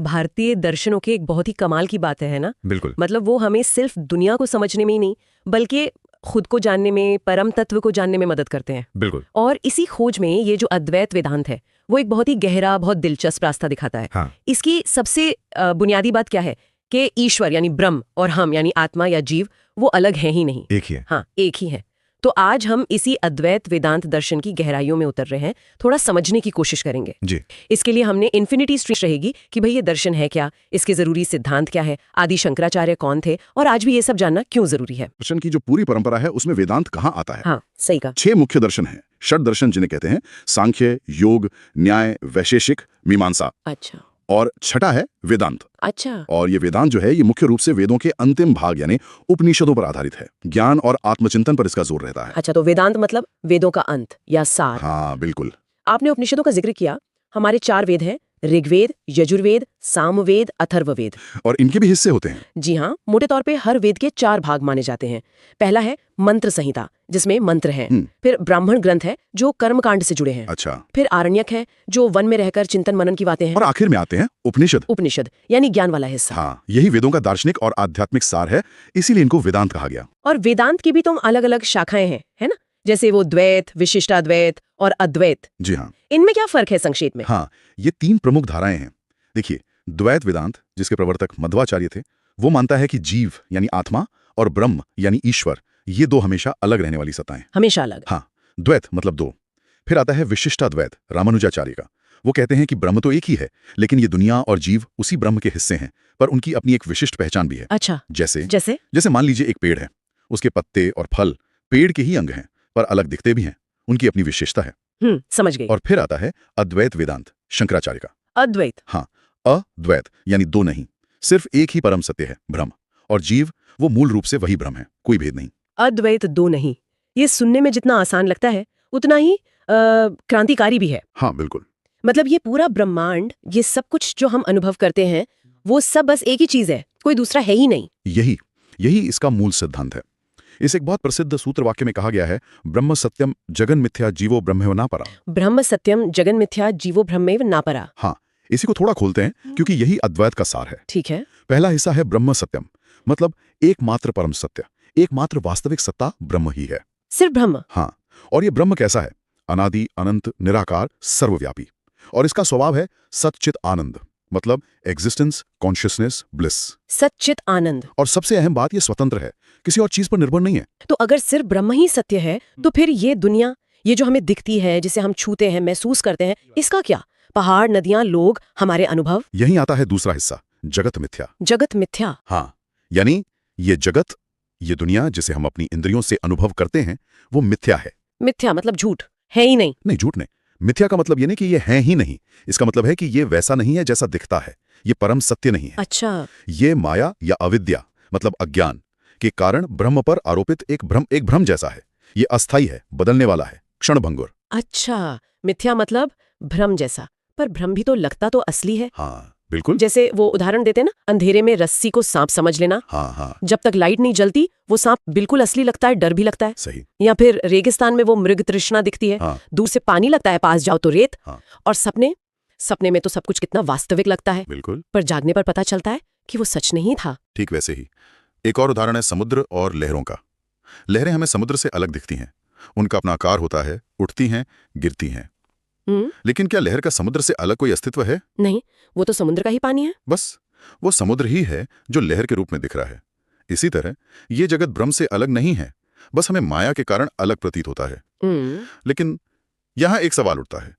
भारतीय दर्शनों के एक बहुत ही कमाल की बात है ना? बिल्कुल। मतलब वो हमें सिर्फ दुनिया को समझने में ही नहीं बल्कि खुद को जानने में, परम तत्व को जानने में मदद करते हैं। बिल्कुल। और इसी खोज में ये जो अद्वैत वेदांत है वो एक बहुत ही गहरा, बहुत दिलचस्प रास्ता दिखाता है। हाँ। इसकी सबसे बुनियादी बात क्या है कि ईश्वर यानी ब्रह्म और हम यानी आत्मा या जीव वो अलग हैं ही नहीं, एक ही है। हाँ, एक ही है। तो आज हम इसी अद्वैत वेदांत दर्शन की गहराइयों में उतर रहे हैं, थोड़ा समझने की कोशिश करेंगे जी। इसके लिए हमने इन्फिनिटी स्ट्रीट रहेगी कि भाई ये दर्शन है क्या, इसके जरूरी सिद्धांत क्या है, आदि शंकराचार्य कौन थे, और आज भी ये सब जानना क्यों जरूरी है। दर्शन की जो पूरी परंपरा है उसमें वेदांत कहाँ आता है? हाँ, सही कहा। 6 मुख्य दर्शन हैं। षट दर्शन जिन्हें कहते हैं, सांख्य, योग, न्याय, वैशेषिक, मीमांसा। अच्छा और छठा है वेदांत। अच्छा। और ये वेदांत जो है ये मुख्य रूप से वेदों के अंतिम भाग यानी उपनिषदों पर आधारित है। ज्ञान और आत्मचिंतन पर इसका जोर रहता है। अच्छा, तो वेदांत मतलब वेदों का अंत या सार। हाँ बिल्कुल। आपने उपनिषदों का जिक्र किया। हमारे 4 वेद हैं, ऋग्वेद, यजुर्वेद, सामवेद, अथर्ववेद। और इनके भी हिस्से होते हैं। जी हाँ, मोटे तौर पे हर वेद के 4 भाग माने जाते हैं। पहला है मंत्र संहिता जिसमें मंत्र हैं। फिर ब्राह्मण ग्रंथ है जो कर्मकांड से जुड़े हैं। अच्छा। फिर आरण्यक है जो वन में रहकर चिंतन मनन की बातें हैं। और आखिर में आते हैं उपनिषद। उपनिषद यानी ज्ञान वाला हिस्सा। हाँ, यही वेदों का दार्शनिक और आध्यात्मिक सार है, इसीलिए इनको वेदांत कहा गया। और वेदांत की भी तो अलग अलग शाखाएं हैं, है ना? जैसे वो द्वैत, विशिष्टाद्वैत और अद्वैत। जी हाँ। इनमें क्या फर्क है संक्षेप में? हाँ, ये 3 प्रमुख धाराएं हैं। देखिए, द्वैत वेदांत जिसके प्रवर्तक मध्वाचार्य थे, वो मानता है कि जीव यानी आत्मा और ब्रह्म यानी ईश्वर, ये 2 हमेशा अलग रहने वाली सत्ताएं। हमेशा अलग। हाँ, द्वैत मतलब 2। फिर आता है विशिष्टाद्वैत रामानुजाचार्य का। वो कहते हैं कि ब्रह्म तो एक ही है, लेकिन ये दुनिया और जीव उसी ब्रह्म के हिस्से हैं, पर उनकी अपनी एक विशिष्ट पहचान भी है। अच्छा। जैसे मान लीजिए एक पेड़ है, उसके पत्ते और फल पेड़ के ही अंग हैं, पर अलग दिखते भी हैं, उनकी अपनी विशेषता है। समझ गई। और फिर आता है अद्वैत वेदांत शंकराचार्य का। अद्वैत। हाँ, अद्वैत यानी 2 नहीं, सिर्फ एक ही परम सत्य है ब्रह्म, और जीव वो मूल रूप से वही ब्रह्म है, कोई भेद नहीं। अद्वैत 2 नहीं, ये सुनने में जितना आसान लगता है उतना ही क्रांतिकारी भी है। हाँ बिल्कुल। मतलब ये पूरा ब्रह्मांड, ये सब कुछ जो हम अनुभव करते हैं वो सब बस एक ही चीज है, कोई दूसरा है ही नहीं। यही इसका मूल सिद्धांत है। इस एक बहुत प्रसिद्ध सूत्र वाक्य में कहा गया है, ब्रह्म सत्यम जगन मिथ्या जीवो ब्रह्मेव नापरा। ब्रह्म सत्यम जगन मिथ्या जीवो ब्रह्मेव नापरा। हाँ, इसी को थोड़ा खोलते हैं क्योंकि यही अद्वैत का सार है। ठीक है। पहला हिस्सा है ब्रह्म सत्यम, मतलब एकमात्र परम सत्य, एकमात्र वास्तविक सत्ता ब्रह्म ही है। सिर्फ ब्रह्म? हाँ। और ये ब्रह्म कैसा है? अनादि, अनंत, निराकार, सर्वव्यापी। और इसका स्वभाव है सच्चित आनंद, मतलब एग्जिस्टेंस, कॉन्शियसनेस, ब्लिस। सच्चित आनंद। और सबसे अहम बात, ये स्वतंत्र है, किसी और चीज पर निर्भर नहीं है। तो अगर सिर्फ ब्रह्म ही सत्य है तो फिर ये दुनिया, ये जो हमें दिखती है, जिसे हम छूते हैं, महसूस करते हैं, इसका क्या? पहाड़, नदियां, लोग, हमारे अनुभव। यही आता है दूसरा हिस्सा, जगत मिथ्या। जगत मिथ्या। हाँ, यानी ये जगत, ये दुनिया जिसे हम अपनी इंद्रियों से अनुभव करते हैं, वो मिथ्या है। मिथ्या मतलब झूठ, है ही नहीं। नहीं, झूठ नहीं। मिथ्या का मतलब ये नहीं कि ये है ही नहीं, इसका मतलब है कि ये वैसा नहीं है जैसा दिखता है, ये परम सत्य नहीं है। अच्छा। ये माया या अविद्या मतलब अज्ञान के कारण ब्रह्म पर आरोपित एक भ्रम जैसा है। ये अस्थाई है, बदलने वाला है, क्षणभंगुर। अच्छा, मिथ्या मतलब भ्रम जैसा, पर भ्रम भी तो लगता तो असली है। हाँ बिल्कुल। जैसे वो उदाहरण देते ना, अंधेरे में रस्सी को सांप समझ लेना। हाँ। जब तक लाइट नहीं जलती वो सांप बिल्कुल असली लगता है, डर भी लगता है। सही। या फिर रेगिस्तान में वो मृग तृष्णा दिखती है। हाँ। दूर से पानी लगता है, पास जाओ तो रेत। हाँ। और सपने में तो सब कुछ कितना वास्तविक लगता है। बिल्कुल। पर जागने पर पता चलता है कि वो सच नहीं था। ठीक वैसे ही एक और उदाहरण है समुद्र और लहरों का। लहरें हमें समुद्र से अलग दिखती हैं, उनका अपना आकार होता है, उठती हैं, गिरती हैं। लेकिन क्या लहर का समुद्र से अलग कोई अस्तित्व है? नहीं, वो तो समुद्र का ही पानी है। बस वो समुद्र ही है जो लहर के रूप में दिख रहा है। इसी तरह ये जगत ब्रह्म से अलग नहीं है, बस हमें माया के कारण अलग प्रतीत होता है। लेकिन यहां एक सवाल उठता है,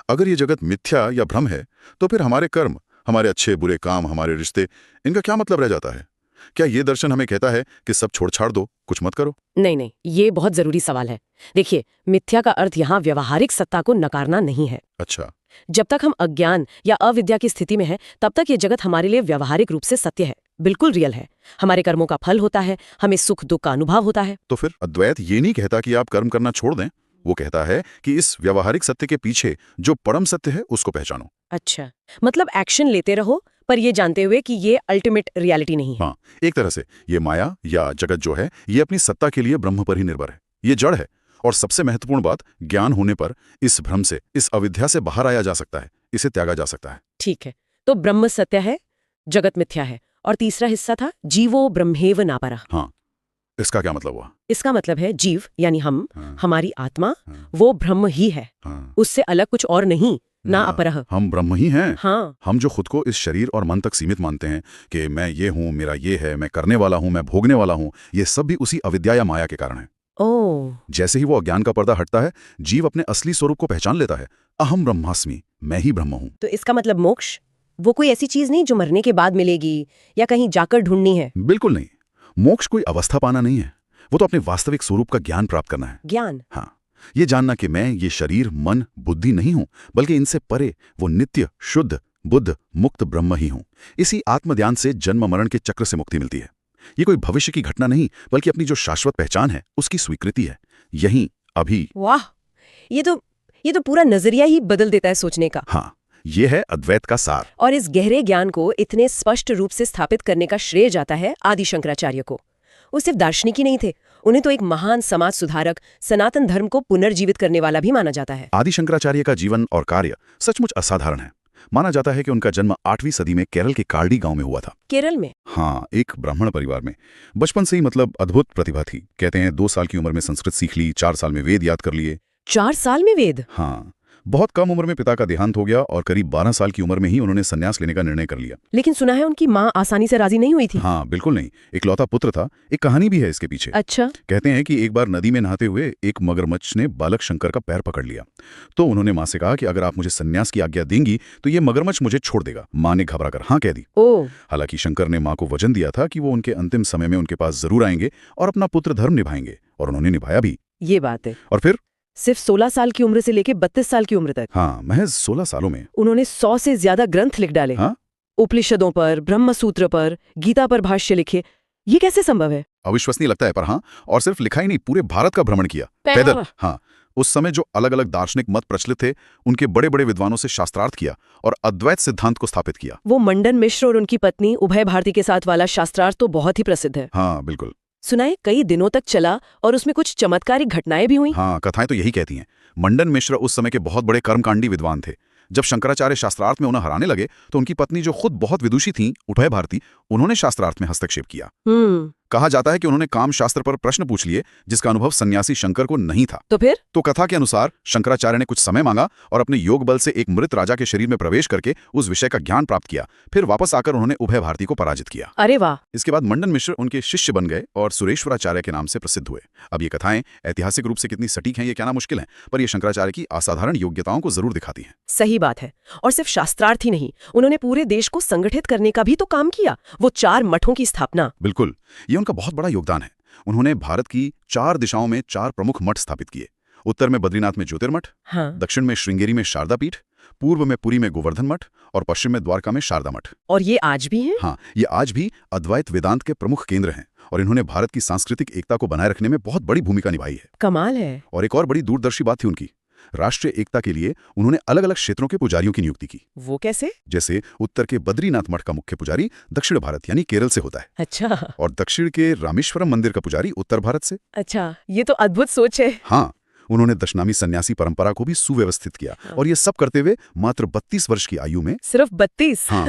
अगर ये जगत मिथ्या या भ्रम है तो फिर हमारे कर्म, हमारे अच्छे बुरे काम, हमारे रिश्ते, इनका क्या मतलब रह जाता है? क्या ये दर्शन हमें कहता है कि सब छोड़ छाड़ दो, कुछ मत करो? नहीं, ये बहुत जरूरी सवाल है। देखिए, मिथ्या का अर्थ यहाँ व्यवहारिक सत्ता को नकारना नहीं है। अच्छा। जब तक हम अज्ञान या अविद्या की स्थिति में हैं, तब तक ये जगत हमारे लिए व्यवहारिक रूप से सत्य है, बिल्कुल रियल है। हमारे कर्मों का फल होता है, हमें सुख दुख का अनुभव होता है। तो फिर अद्वैत ये नहीं कहता कि आप कर्म करना छोड़ दें, वो कहता है कि इस व्यवहारिक सत्य के पीछे जो परम सत्य है उसको पहचानो। अच्छा, मतलब एक्शन लेते रहो, पर ये जानते हुए कि ये अल्टीमेट रियलिटी नहीं है। हाँ, एक तरह से ये माया या जगत जो है, ये अपनी सत्ता के लिए ब्रह्म पर ही निर्भर है, ये जड़ है। और सबसे महत्वपूर्ण बात, ज्ञान होने पर इस भ्रम से, इस अविद्या से बाहर आया जा सकता है, इसे त्यागा जा सकता है। ठीक है, तो ब्रह्म सत्य है, जगत मिथ्या है, और तीसरा हिस्सा था जीवो ब्रह्मेव नापरः। हाँ, इसका क्या मतलब हुआ? इसका मतलब है जीव यानी हम, हाँ, हमारी आत्मा, हाँ, वो ब्रह्म ही है, हाँ, उससे अलग कुछ और नहीं, ना हाँ, अपरः। हम ब्रह्म ही हैं। हाँ, हम जो खुद को इस शरीर और मन तक सीमित मानते हैं कि मैं ये हूँ, मेरा ये है, मैं करने वाला हूँ, मैं भोगने वाला हूँ, ये सब भी उसी अविद्या या माया के कारण है। ओह, जैसे ही वो अज्ञान का पर्दा हटता है, जीव अपने असली स्वरूप को पहचान लेता है। अहम ब्रह्मास्मि, मैं ही ब्रह्म हूँ। तो इसका मतलब मोक्ष वो कोई ऐसी चीज नहीं जो मरने के बाद मिलेगी या कहीं जाकर ढूंढनी है। बिल्कुल नहीं। मोक्ष कोई अवस्था पाना नहीं है, वो तो अपने वास्तविक स्वरूप का ज्ञान प्राप्त करना है। ज्ञान। हाँ, ये जानना कि मैं ये शरीर, मन, बुद्धि नहीं हूं, बल्कि इनसे परे वो नित्य, शुद्ध, बुद्ध, मुक्त ब्रह्म ही हूं। इसी आत्मज्ञान से जन्म मरण के चक्र से मुक्ति मिलती है। ये कोई भविष्य की घटना नहीं, बल्कि अपनी जो शाश्वत पहचान है उसकी स्वीकृति है, यही अभी। वाह, ये तो पूरा नजरिया ही बदल देता है सोचने का। हाँ, ये है अद्वैत का सार। और इस गहरे ज्ञान को इतने स्पष्ट रूप से स्थापित करने का श्रेय जाता है आदि शंकराचार्य को। वो सिर्फ दार्शनिक ही नहीं थे, उन्हें तो एक महान समाज सुधारक, सनातन धर्म को पुनर्जीवित करने वाला भी माना जाता है। आदि शंकराचार्य का जीवन और कार्य सचमुच असाधारण है। माना जाता है कि उनका जन्म 8वीं सदी में केरल के कार्डी गांव में हुआ था। केरल में? हाँ, एक ब्राह्मण परिवार में। बचपन से ही मतलब अद्भुत प्रतिभा थी। कहते हैं 2 साल की उम्र में संस्कृत सीख ली, 4 साल में वेद याद कर लिए। 4 साल में वेद? हाँ, बहुत कम उम्र में पिता का देहांत हो गया और करीब 12 साल की उम्र में ही उन्होंने संन्यास लेने का निर्णय कर लिया। लेकिन सुना है उनकी माँ आसानी से राजी नहीं हुई थी। हाँ, बिल्कुल नहीं। इकलौता पुत्र था। एक कहानी भी है इसके पीछे। अच्छा। कहते हैं कि एक बार नदी में नहाते हुए एक मगरमच्छ ने बालक शंकर का पैर पकड़ लिया। तो उन्होंने माँ से कहा कि अगर आप मुझे संन्यास की आज्ञा देंगी तो ये मगरमच्छ मुझे छोड़ देगा। माँ ने घबराकर हाँ कह दी। ओह। हालांकि शंकर ने माँ को वचन दिया था कि वो उनके अंतिम समय में उनके पास जरूर आएंगे और अपना पुत्र धर्म निभाएंगे, और उन्होंने निभाया भी। ये बात है। और फिर सिर्फ 16 साल की उम्र से लेकर 32 साल की उम्र तक? हाँ, महज 16 सालों में उन्होंने 100 से ज्यादा ग्रंथ लिख डाले। हाँ? उपनिषदों पर, ब्रह्म सूत्र पर, गीता पर भाष्य लिखे। ये कैसे संभव है? अविश्वसनीय लगता है, पर हाँ। और सिर्फ लिखा ही नहीं, पूरे भारत का भ्रमण किया, पैदल। हाँ, उस समय जो अलग अलग दार्शनिक मत प्रचलित थे उनके बड़े बड़े विद्वानों से शास्त्रार्थ किया और अद्वैत सिद्धांत को स्थापित किया। वो मंडन मिश्र और उनकी पत्नी उभय भारती के साथ वाला शास्त्रार्थ तो बहुत ही प्रसिद्ध है। हाँ, बिल्कुल। सुनाए कई दिनों तक चला और उसमें कुछ चमत्कारिक घटनाएं भी हुई। हाँ, कथाएं तो यही कहती हैं। मंडन मिश्र उस समय के बहुत बड़े कर्मकांडी विद्वान थे। जब शंकराचार्य शास्त्रार्थ में उन्हें हराने लगे तो उनकी पत्नी, जो खुद बहुत विदुषी थीं, उभय भारती, उन्होंने शास्त्रार्थ में हस्तक्षेप किया। कहा जाता है कि उन्होंने काम शास्त्र पर प्रश्न पूछ लिए, जिसका अनुभव सन्यासी शंकर को नहीं था। तो फिर? तो कथा के अनुसार शंकराचार्य ने कुछ समय मांगा और अपने योग बल से एक मृत राजा के शरीर में प्रवेश करके उस विषय का ज्ञान प्राप्त किया। फिर वापस आकर उन्होंने उभय भारती को पराजित किया। अरे वाह। इसके बाद मंडन मिश्र उनके शिष्य बन गए और सुरेश्वराचार्य के नाम से प्रसिद्ध हुए। अब ये कथाएं ऐतिहासिक रूप से कितनी सटीक हैं ये कहना मुश्किल है, पर ये शंकराचार्य की असाधारण योग्यताओं को जरूर दिखाती हैं। सही बात है। और सिर्फ शास्त्रार्थ ही नहीं, उन्होंने पूरे देश को संगठित करने का भी तो काम किया। वो 4 मठों की स्थापना। बिल्कुल, ये उनका बहुत बड़ा योगदान है। उन्होंने भारत की 4 दिशाओं में 4 प्रमुख मठ स्थापित किए। उत्तर में बद्रीनाथ में ज्योतिर्मठ, हाँ। दक्षिण में श्रृंगेरी में शारदा पीठ, पूर्व में पुरी में गोवर्धन मठ और पश्चिम में द्वारका में शारदा मठ। और ये आज भी हैं? हाँ, ये आज भी अद्वैत वेदांत के प्रमुख केंद्र हैं और इन्होंने भारत की सांस्कृतिक एकता को बनाए रखने में बहुत बड़ी भूमिका निभाई है। कमाल है। और एक और बड़ी दूरदर्शी बात थी उनकी। राष्ट्रीय एकता के लिए उन्होंने अलग अलग क्षेत्रों के पुजारियों की नियुक्ति की। वो कैसे? जैसे उत्तर के बद्रीनाथ मठ का मुख्य पुजारी दक्षिण भारत यानी केरल से होता है। अच्छा। और दक्षिण के रामेश्वरम मंदिर का पुजारी उत्तर भारत से। अच्छा, ये तो अद्भुत सोच है। हाँ, उन्होंने दशनामी सन्यासी परंपरा को भी सुव्यवस्थित किया। हाँ। और ये सब करते हुए मात्र 32 वर्ष की आयु में, सिर्फ 32? हाँ,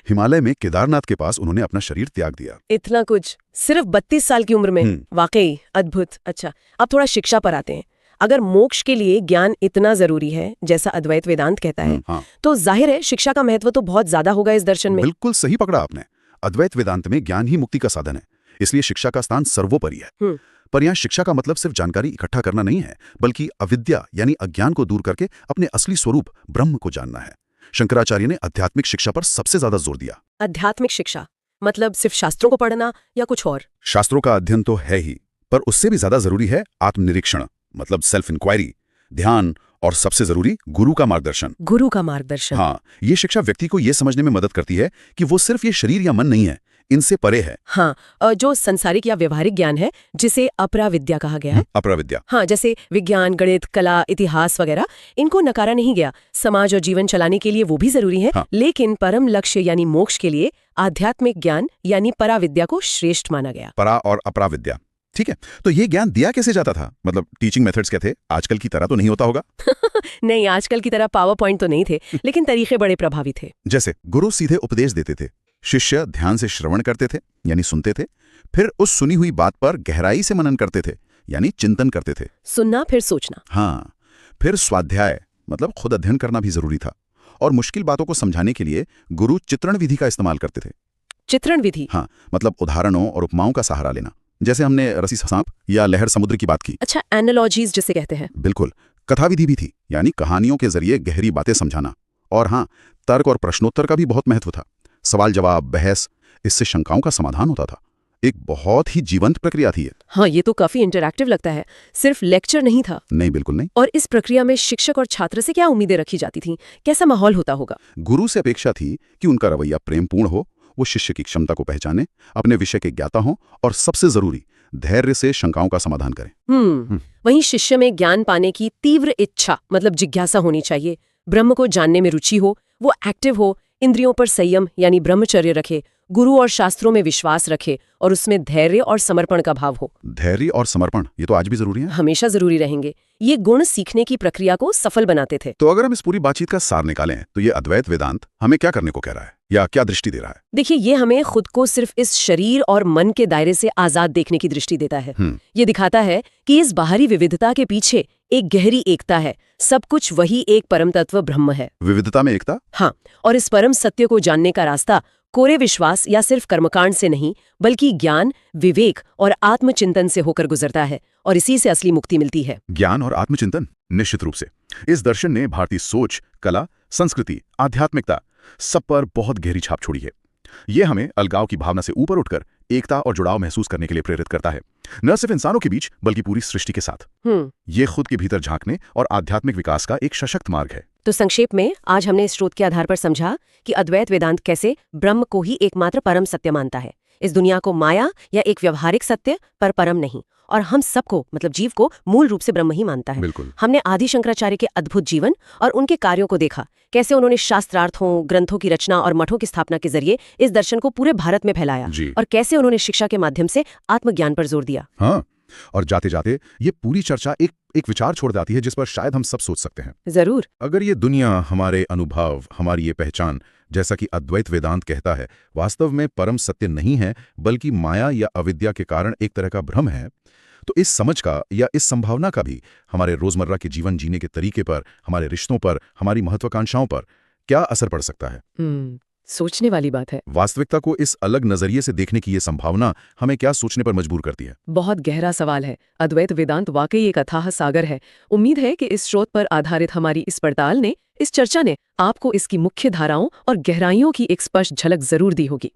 हिमालय में केदारनाथ के पास उन्होंने अपना शरीर त्याग दिया। इतना कुछ सिर्फ 32 साल की उम्र में? वाकई अद्भुत। अच्छा, अब थोड़ा शिक्षा पर आते हैं। अगर मोक्ष के लिए ज्ञान इतना जरूरी है जैसा अद्वैत वेदांत कहता है, हाँ। तो जाहिर है शिक्षा का महत्व तो बहुत ज्यादा होगा इस दर्शन में। बिल्कुल सही पकड़ा आपने। अद्वैत वेदांत में ज्ञान ही मुक्ति का साधन है, इसलिए शिक्षा का स्थान सर्वोपरि है। पर यहाँ शिक्षा का मतलब सिर्फ जानकारी इकट्ठा करना नहीं है, बल्कि अविद्या यानी अज्ञान को दूर करके अपने असली स्वरूप ब्रह्म को जानना है। शंकराचार्य ने आध्यात्मिक शिक्षा पर सबसे ज्यादा जोर दिया। आध्यात्मिक शिक्षा मतलब सिर्फ शास्त्रों को पढ़ना या कुछ और? शास्त्रों का अध्ययन तो है ही, पर उससे भी ज्यादा जरूरी है आत्मनिरीक्षण, मतलब सेल्फ इंक्वायरी, ध्यान और सबसे जरूरी गुरु का मार्गदर्शन। गुरु का मार्गदर्शन? हाँ, ये शिक्षा व्यक्ति को ये समझने में मदद करती है कि वो सिर्फ ये शरीर या मन नहीं है, इनसे परे है। हाँ, जो संसारिक या व्यवहारिक ज्ञान है जिसे अपराविद्या कहा गया है। अपराविद्या? हाँ, जैसे विज्ञान, गणित, कला, इतिहास वगैरह, इनको नकारा नहीं गया। समाज और जीवन चलाने के लिए वो भी जरूरी है। हाँ। लेकिन परम लक्ष्य यानी मोक्ष के लिए आध्यात्मिक ज्ञान यानी पराविद्या को श्रेष्ठ माना गया। परा और अपराविद्या, ठीक है, तो ये ज्ञान दिया कैसे जाता था? मतलब टीचिंग मेथड्स क्या थे? आजकल की तरह तो नहीं होता होगा। नहीं, आजकल की तरह पावर पॉइंट तो नहीं थे, लेकिन तरीके बड़े प्रभावी थे। जैसे गुरु सीधे उपदेश देते थे, शिष्य ध्यान से श्रवण करते थे यानी सुनते थे, फिर उस सुनी हुई बात पर गहराई से मनन करते थे यानी चिंतन करते थे। सुनना फिर सोचना। हाँ, फिर स्वाध्याय मतलब खुद अध्ययन करना भी जरूरी था, और मुश्किल बातों को समझाने के लिए गुरु चित्रण विधि का इस्तेमाल करते थे। चित्रण विधि? हाँ, मतलब उदाहरणों और उपमाओं का सहारा लेना, जैसे हमने रस्सी सांप या लहर समुद्र की बात की। अच्छा, एनालॉजीज जिसे कहते हैं। बिल्कुल। कथा विधि भी थी, यानी कहानियों के जरिए गहरी बातें समझाना। और हाँ, तर्क और प्रश्नोत्तर का भी बहुत महत्व था। सवाल जवाब, बहस, इससे शंकाओं का समाधान होता था। एक बहुत ही जीवंत प्रक्रिया थी ये। हाँ, ये तो काफी इंटरैक्टिव लगता है। सिर्फ लेक्चर नहीं था। नहीं, बिल्कुल नहीं। और इस प्रक्रिया में शिक्षक और छात्र से क्या उम्मीदें रखी जाती थीं? कैसा माहौल होता होगा? गुरु से अपेक्षा थी कि उनका रवैया प्रेमपूर्ण हो, वो शिष्य की क्षमता को पहचाने, अपने विषय के ज्ञाता हों, और सबसे जरूरी धैर्य से शंकाओं का समाधान करें। वहीं शिष्य में ज्ञान पाने की तीव्र इच्छा मतलब जिज्ञासा होनी चाहिए। ब्रह्म को जानने में रुचि हो, वो एक्टिव हो, इंद्रियों पर संयम यानी ब्रह्मचर्य रखे, गुरु और शास्त्रों में विश्वास रखे, और उसमें धैर्य और समर्पण का भाव हो। धैर्य और समर्पण, ये तो आज भी जरूरी है। हमेशा जरूरी रहेंगे। ये गुण सीखने की प्रक्रिया को सफल बनाते थे। तो अगर हम इस पूरी बातचीत का सार निकालें तो ये अद्वैत वेदांत हमें क्या करने को कह रहा है या क्या दृष्टि दे रहा है? देखिए, ये हमें खुद को सिर्फ इस शरीर और मन के दायरे से आजाद देखने की दृष्टि देता है। ये दिखाता है कि इस बाहरी विविधता के पीछे एक गहरी एकता है। सब कुछ वही एक परम तत्व ब्रह्म है। विविधता में एकता? हाँ, और इस परम सत्य को जानने का रास्ता कोरे विश्वास या सिर्फ कर्मकांड से नहीं, बल्कि ज्ञान, विवेक और आत्मचिंतन से होकर गुजरता है, और इसी से असली मुक्ति मिलती है। ज्ञान और आत्मचिंतन, निश्चित रूप से। इस दर्शन ने भारतीय सोच, कला, संस्कृति, आध्यात्मिकता सब पर बहुत गहरी छाप छोड़ी है। ये हमें अलगाव की भावना से ऊपर उठकर एकता और जुड़ाव महसूस करने के लिए प्रेरित करता है, न सिर्फ इंसानों के बीच बल्कि पूरी सृष्टि के साथ। ये खुद के भीतर झांकने और आध्यात्मिक विकास का एक सशक्त मार्ग है। तो संक्षेप में आज हमने इस स्रोत के आधार पर समझा कि अद्वैत वेदांत कैसे ब्रह्म को ही एकमात्र परम सत्य मानता है, इस दुनिया को माया या एक व्यवहारिक सत्य पर परम नहीं, और हम सबको मतलब जीव को मूल रूप से ब्रह्म ही मानता है। बिल्कुल। हमने आदि शंकराचार्य के अद्भुत जीवन और उनके कार्यों को देखा, कैसे उन्होंने शास्त्रार्थों, ग्रंथों की रचना और मठों की स्थापना के जरिए इस दर्शन को पूरे भारत में फैलाया, और कैसे उन्होंने शिक्षा के माध्यम से आत्मज्ञान पर जोर दिया। हाँ, और जाते जाते ये पूरी चर्चा एक विचार छोड़ जाती है जिस पर शायद हम सब सोच सकते हैं। जरूर। अगर ये दुनिया, हमारे अनुभव, हमारी ये पहचान, जैसा कि अद्वैत वेदांत कहता है, वास्तव में परम सत्य नहीं है बल्कि माया या अविद्या के कारण एक तरह का भ्रम है, तो इस समझ का या इस संभावना का भी हमारे रोजमर्रा के जीवन जीने के तरीके पर, हमारे रिश्तों पर, हमारी महत्वाकांक्षाओं पर क्या असर पड़ सकता है? सोचने वाली बात है। वास्तविकता को इस अलग नजरिए से देखने की ये संभावना हमें क्या सोचने पर मजबूर करती है? बहुत गहरा सवाल है। अद्वैत वेदांत वाकई एक अथाह सागर है। उम्मीद है कि इस स्रोत पर आधारित हमारी इस पड़ताल ने, इस चर्चा ने आपको इसकी मुख्य धाराओं और गहराइयों की एक स्पष्ट झलक जरूर दी होगी।